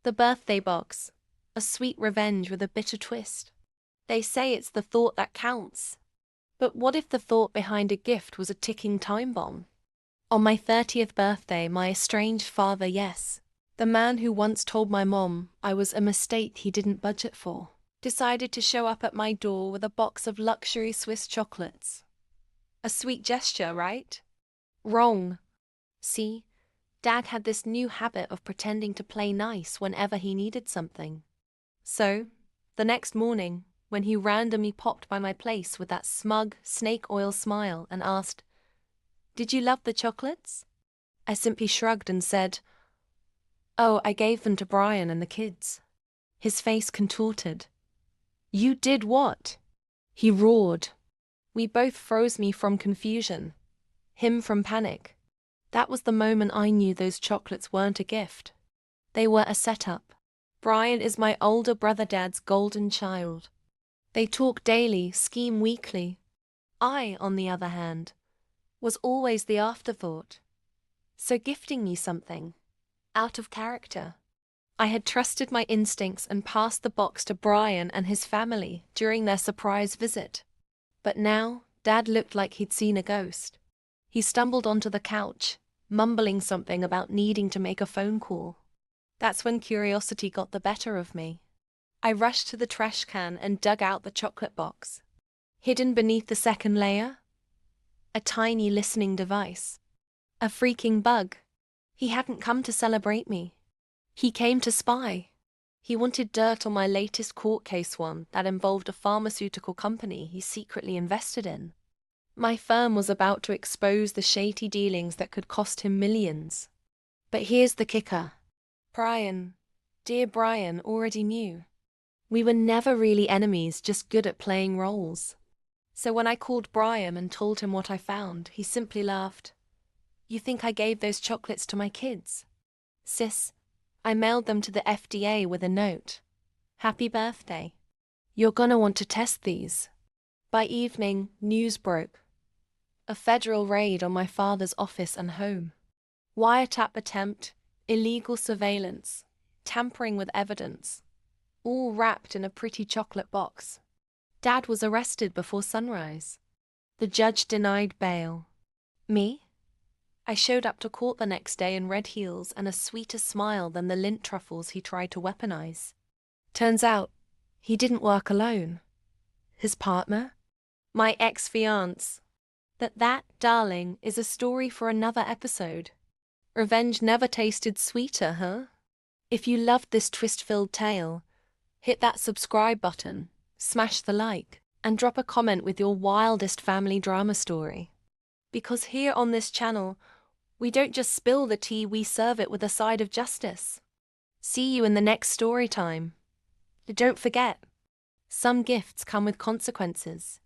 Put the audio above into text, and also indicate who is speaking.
Speaker 1: The birthday box. A sweet revenge with a bitter twist. They say it's the thought that counts. But what if the thought behind a gift was a ticking time bomb? On my 30th birthday, my estranged father, yes, the man who once told my mom I was a mistake he didn't budget for, decided to show up at my door with a box of luxury Swiss chocolates. A sweet gesture, right? Wrong. See, Dad had this new habit of pretending to play nice whenever he needed something. So, the next morning, when he randomly popped by my place with that smug, snake oil smile and asked, "Did you love the chocolates?" I simply shrugged and said, "Oh, I gave them to Brian and the kids." His face contorted. "You did what?" He roared. We both froze, me from confusion, him from panic. That was the moment I knew those chocolates weren't a gift. They were a setup. Brian is my older brother Dad's golden child. They talk daily, scheme weekly. I, on the other hand, was always the afterthought. So gifting me something, out of character. I had trusted my instincts and passed the box to Brian and his family during their surprise visit. But now, Dad looked like he'd seen a ghost. He stumbled onto the couch, mumbling something about needing to make a phone call. That's when curiosity got the better of me. I rushed to the trash can and dug out the chocolate box. Hidden beneath the second layer? A tiny listening device. A freaking bug. He hadn't come to celebrate me. He came to spy. He wanted dirt on my latest court case, one that involved a pharmaceutical company he secretly invested in. My firm was about to expose the shady dealings that could cost him millions. But here's the kicker. Dear Brian, already knew. We were never really enemies, just good at playing roles. So when I called Brian and told him what I found, he simply laughed. "You think I gave those chocolates to my kids?" "Sis, I mailed them to the FDA with a note. Happy birthday. You're gonna want to test these." By evening, news broke. A federal raid on my father's office and home. Wiretap attempt, illegal surveillance, tampering with evidence, all wrapped in a pretty chocolate box. Dad was arrested before sunrise. The judge denied bail. Me? I showed up to court the next day in red heels and a sweeter smile than the lint truffles he tried to weaponize. Turns out, he didn't work alone. His partner? My ex-fiancé. That, darling, is a story for another episode. Revenge never tasted sweeter, huh? If you loved this twist-filled tale, hit that subscribe button, smash the like, and drop a comment with your wildest family drama story. Because here on this channel, we don't just spill the tea, we serve it with a side of justice. See you in the next story time. Don't forget, some gifts come with consequences.